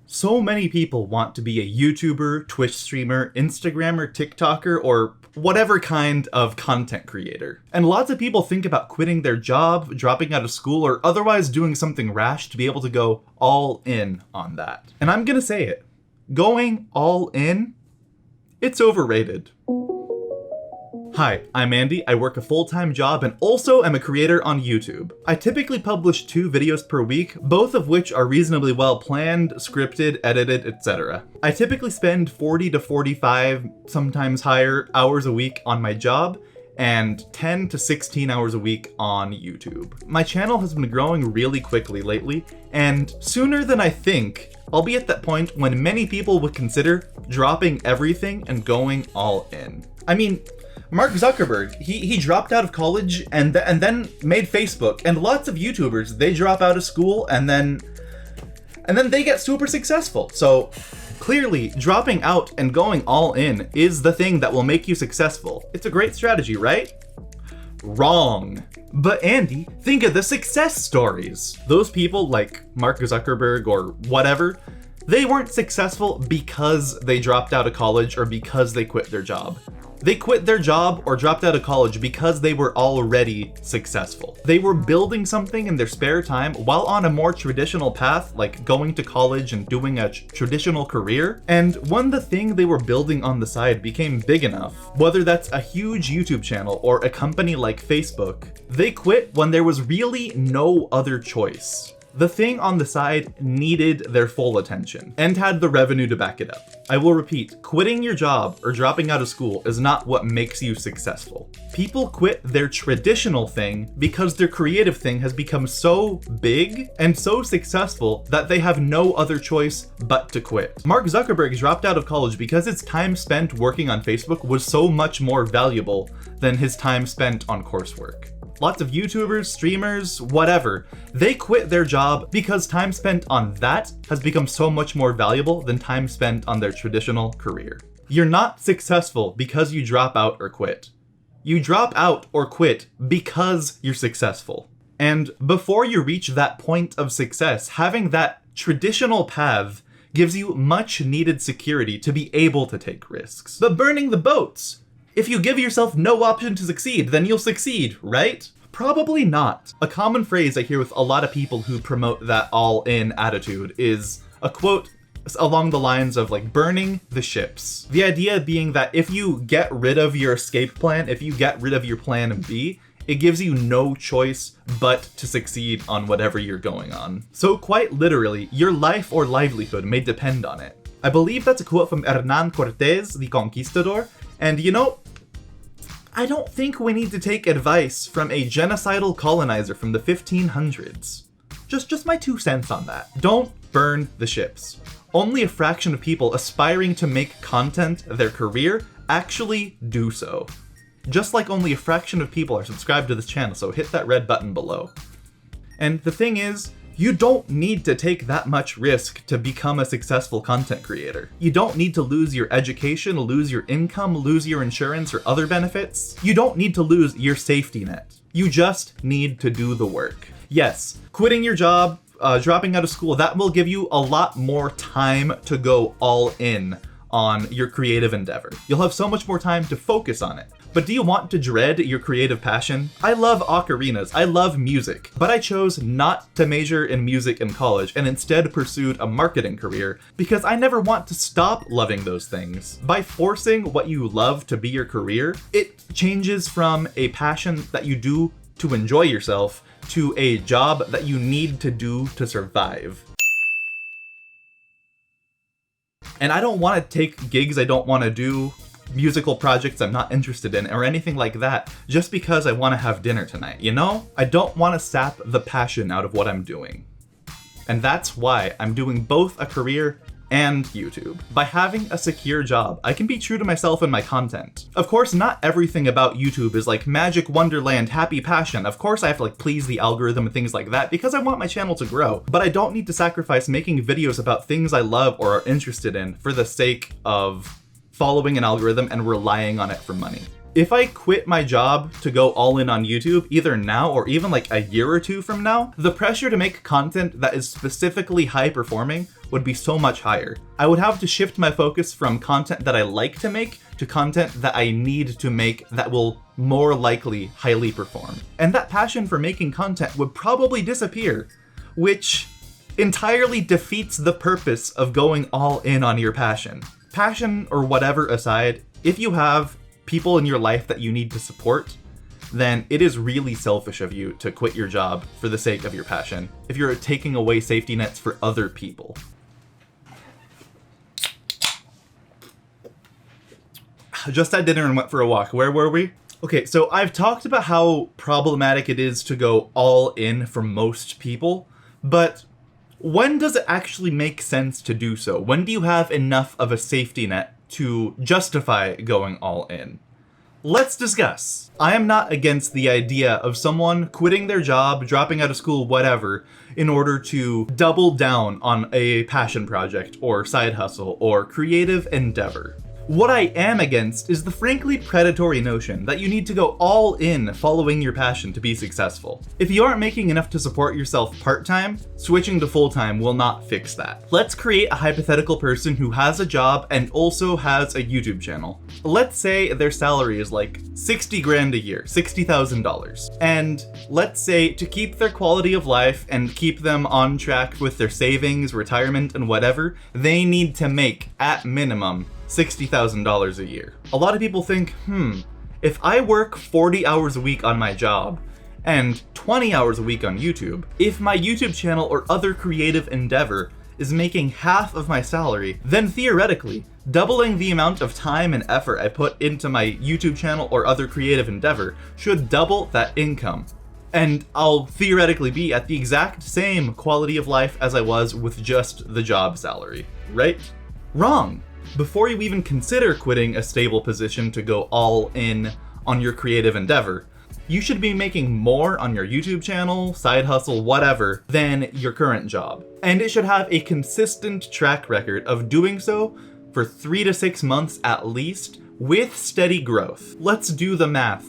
So many people want to be a YouTuber, Twitch streamer, Instagrammer, TikToker, or whatever kind of content creator. And lots of people think about quitting their job, dropping out of school, or otherwise doing something rash to be able to go all in on that. And I'm gonna say it. Going all in, it's overrated. Hi, I'm Andy. I work a full-time job and also am a creator on YouTube. I typically publish 2 videos per week, both of which are reasonably well planned, scripted, edited, etc. I typically spend 40 to 45, sometimes higher, hours a week on my job, and 10 to 16 hours a week on YouTube. My channel has been growing really quickly lately, and sooner than I think, I'll be at that point when many people would consider dropping everything and going all in. I mean, Mark Zuckerberg, he dropped out of college and then made Facebook, and lots of YouTubers, they drop out of school and then they get super successful. So clearly, dropping out and going all in is the thing that will make you successful. It's a great strategy, right? Wrong. But Andy, think of the success stories. Those people like Mark Zuckerberg or whatever, they weren't successful because they dropped out of college or because they quit their job. They quit their job or dropped out of college because they were already successful. They were building something in their spare time while on a more traditional path, like going to college and doing a traditional career. And when the thing they were building on the side became big enough, whether that's a huge YouTube channel or a company like Facebook, they quit when there was really no other choice. The thing on the side needed their full attention and had the revenue to back it up. I will repeat, quitting your job or dropping out of school is not what makes you successful. People quit their traditional thing because their creative thing has become so big and so successful that they have no other choice but to quit. Mark Zuckerberg dropped out of college because his time spent working on Facebook was so much more valuable than his time spent on coursework. Lots of YouTubers, streamers, whatever, they quit their job because time spent on that has become so much more valuable than time spent on their traditional career. You're not successful because you drop out or quit. You drop out or quit because you're successful. And before you reach that point of success, having that traditional path gives you much needed security to be able to take risks. But burning the boats! If you give yourself no option to succeed, then you'll succeed, right? Probably not. A common phrase I hear with a lot of people who promote that all-in attitude is a quote along the lines of like burning the ships. The idea being that if you get rid of your escape plan, if you get rid of your plan B, it gives you no choice but to succeed on whatever you're going on. So quite literally, your life or livelihood may depend on it. I believe that's a quote from Hernan Cortés, the Conquistador, and you know, I don't think we need to take advice from a genocidal colonizer from the 1500s. Just my 2 cents on that. Don't burn the ships. Only a fraction of people aspiring to make content their career actually do so. Just like only a fraction of people are subscribed to this channel, so hit that red button below. And the thing is, you don't need to take that much risk to become a successful content creator. You don't need to lose your education, lose your income, lose your insurance or other benefits. You don't need to lose your safety net. You just need to do the work. Yes, quitting your job, dropping out of school, that will give you a lot more time to go all in on your creative endeavor. You'll have so much more time to focus on it. But do you want to dread your creative passion? I love ocarinas, I love music, but I chose not to major in music in college and instead pursued a marketing career because I never want to stop loving those things. By forcing what you love to be your career, it changes from a passion that you do to enjoy yourself to a job that you need to do to survive. And I don't want to take gigs I don't want to do, musical projects I'm not interested in, or anything like that, just because I want to have dinner tonight, you know? I don't want to sap the passion out of what I'm doing. And that's why I'm doing both a career and YouTube. By having a secure job, I can be true to myself and my content. Of course, not everything about YouTube is like magic wonderland, happy passion. Of course, I have to like please the algorithm and things like that because I want my channel to grow. But I don't need to sacrifice making videos about things I love or are interested in for the sake of following an algorithm and relying on it for money. If I quit my job to go all in on YouTube, either now or even like a year or 2 from now, the pressure to make content that is specifically high performing would be so much higher. I would have to shift my focus from content that I like to make to content that I need to make that will more likely highly perform. And that passion for making content would probably disappear, which entirely defeats the purpose of going all in on your passion. Passion or whatever aside, if you have people in your life that you need to support, then it is really selfish of you to quit your job for the sake of your passion, if you're taking away safety nets for other people. Just had dinner and went for a walk. Where were we? Okay, so I've talked about how problematic it is to go all in for most people, but when does it actually make sense to do so? When do you have enough of a safety net to justify going all in? Let's discuss. I am not against the idea of someone quitting their job, dropping out of school, whatever, in order to double down on a passion project or side hustle or creative endeavor. What I am against is the frankly predatory notion that you need to go all in following your passion to be successful. If you aren't making enough to support yourself part-time, switching to full-time will not fix that. Let's create a hypothetical person who has a job and also has a YouTube channel. Let's say their salary is like 60 grand a year, $60,000. And let's say to keep their quality of life and keep them on track with their savings, retirement, and whatever, they need to make, at minimum, $60,000 a year. A lot of people think, if I work 40 hours a week on my job and 20 hours a week on YouTube, if my YouTube channel or other creative endeavor is making half of my salary, then theoretically, doubling the amount of time and effort I put into my YouTube channel or other creative endeavor should double that income. And I'll theoretically be at the exact same quality of life as I was with just the job salary, right? Wrong. Before you even consider quitting a stable position to go all in on your creative endeavor, you should be making more on your YouTube channel, side hustle, whatever, than your current job. And it should have a consistent track record of doing so for 3 to 6 months at least, with steady growth. Let's do the math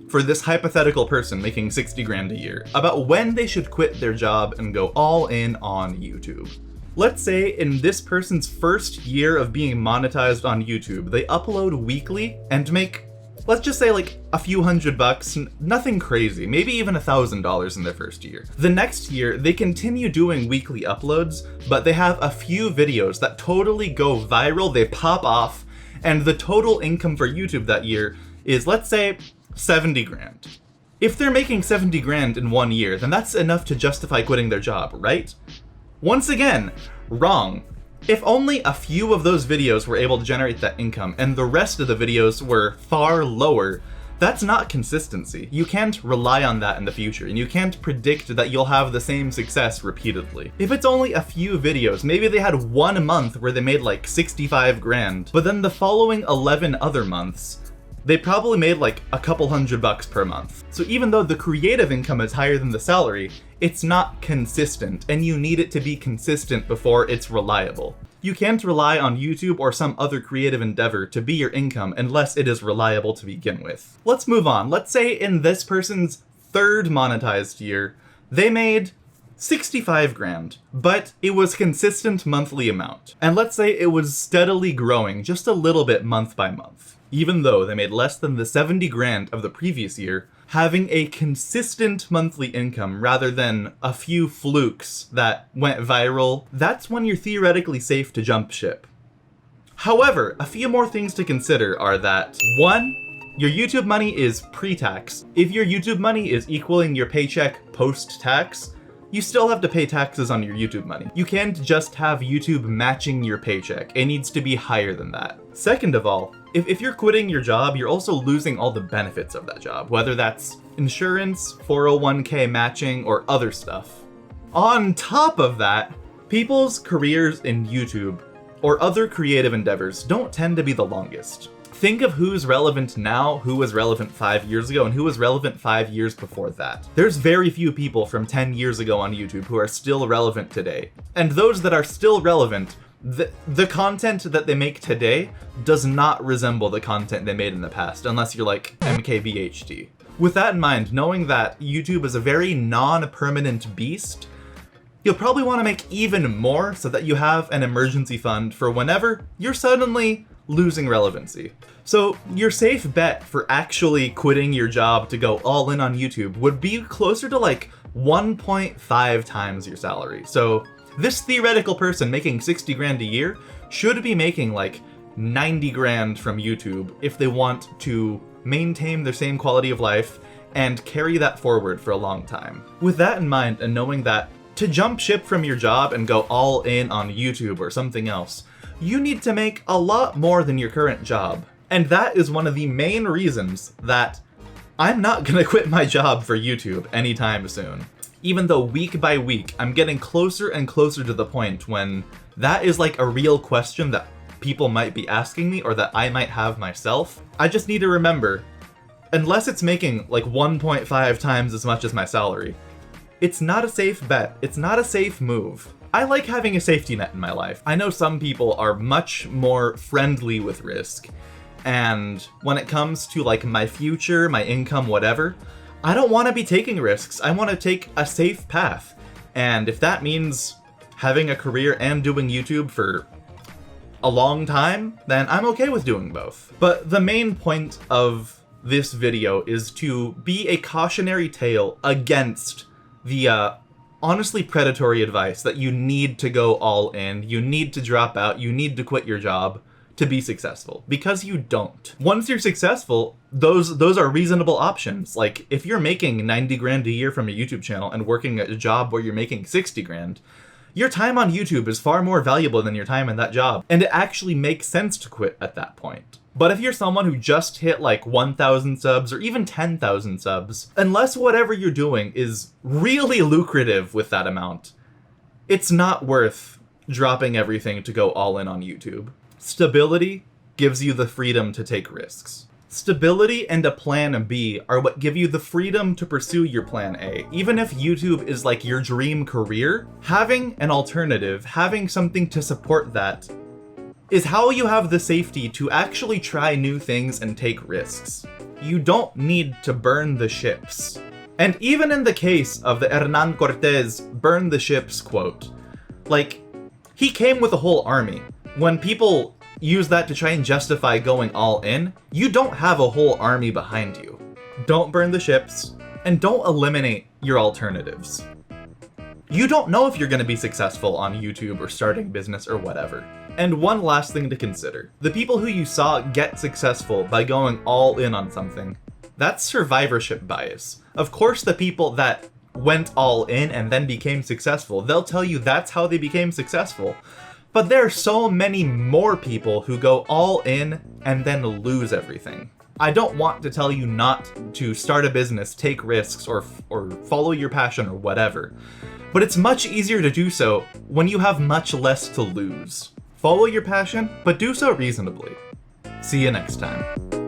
for this hypothetical person making 60 grand a year about when they should quit their job and go all in on YouTube. Let's say in this person's first year of being monetized on YouTube, they upload weekly and make, let's just say like a few $100, nothing crazy, maybe even $1,000 in their first year. The next year, they continue doing weekly uploads, but they have a few videos that totally go viral, they pop off, and the total income for YouTube that year is, let's say, 70 grand. If they're making 70 grand in 1 year, then that's enough to justify quitting their job, right? Once again, wrong. If only a few of those videos were able to generate that income and the rest of the videos were far lower, that's not consistency. You can't rely on that in the future, and you can't predict that you'll have the same success repeatedly. If it's only a few videos, maybe they had 1 month where they made like 65 grand, but then the following 11 other months, they probably made like a couple $100 per month. So even though the creative income is higher than the salary, it's not consistent, and you need it to be consistent before it's reliable. You can't rely on YouTube or some other creative endeavor to be your income unless it is reliable to begin with. Let's move on. Let's say in this person's third monetized year, they made 65 grand, but it was consistent monthly amount. And let's say it was steadily growing just a little bit month by month. Even though they made less than the 70 grand of the previous year, having a consistent monthly income rather than a few flukes that went viral, that's when you're theoretically safe to jump ship. However, a few more things to consider are that, 1, your YouTube money is pre-tax. If your YouTube money is equaling your paycheck post-tax, you still have to pay taxes on your YouTube money. You can't just have YouTube matching your paycheck. It needs to be higher than that. Second of all, if you're quitting your job, you're also losing all the benefits of that job, whether that's insurance, 401k matching, or other stuff. On top of that, people's careers in YouTube or other creative endeavors don't tend to be the longest. Think of who's relevant now, who was relevant 5 years ago, and who was relevant 5 years before that. There's very few people from 10 years ago on YouTube who are still relevant today. And those that are still relevant, the content that they make today does not resemble the content they made in the past, unless you're like MKBHD. With that in mind, knowing that YouTube is a very non-permanent beast, You'll probably want to make even more so that you have an emergency fund for whenever you're suddenly losing relevancy. So your safe bet for actually quitting your job to go all in on YouTube would be closer to like 1.5 times your salary. So this theoretical person making 60 grand a year should be making like 90 grand from YouTube if they want to maintain their same quality of life and carry that forward for a long time. With that in mind, and knowing that to jump ship from your job and go all in on YouTube or something else, you need to make a lot more than your current job. And that is one of the main reasons that I'm not gonna quit my job for YouTube anytime soon. Even though week by week, I'm getting closer and closer to the point when that is like a real question that people might be asking me or that I might have myself. I just need to remember, unless it's making like 1.5 times as much as my salary, it's not a safe bet. It's not a safe move. I like having a safety net in my life. I know some people are much more friendly with risk, and when it comes to like my future, my income, whatever, I don't want to be taking risks. I want to take a safe path. And if that means having a career and doing YouTube for a long time, then I'm okay with doing both. But the main point of this video is to be a cautionary tale against the honestly predatory advice that you need to go all in, you need to drop out, you need to quit your job to be successful, because you don't. Once you're successful, those are reasonable options. Like if you're making 90 grand a year from a YouTube channel and working at a job where you're making 60 grand, your time on YouTube is far more valuable than your time in that job, and it actually makes sense to quit at that point. But if you're someone who just hit like 1,000 subs or even 10,000 subs, unless whatever you're doing is really lucrative with that amount, it's not worth dropping everything to go all in on YouTube. Stability gives you the freedom to take risks. Stability and a plan B are what give you the freedom to pursue your plan A. Even if YouTube is like your dream career, having an alternative, having something to support that, is how you have the safety to actually try new things and take risks. You don't need to burn the ships. And even in the case of the Hernan Cortez burn the ships quote, like, he came with a whole army. When people use that to try and justify going all in, you don't have a whole army behind you. Don't burn the ships, and don't eliminate your alternatives. You don't know if you're going to be successful on YouTube or starting business or whatever. And one last thing to consider. The people who you saw get successful by going all in on something, that's survivorship bias. Of course, the people that went all in and then became successful, they'll tell you that's how they became successful. But there are so many more people who go all in and then lose everything. I don't want to tell you not to start a business, take risks, or follow your passion or whatever. But it's much easier to do so when you have much less to lose. Follow your passion, but do so reasonably. See you next time.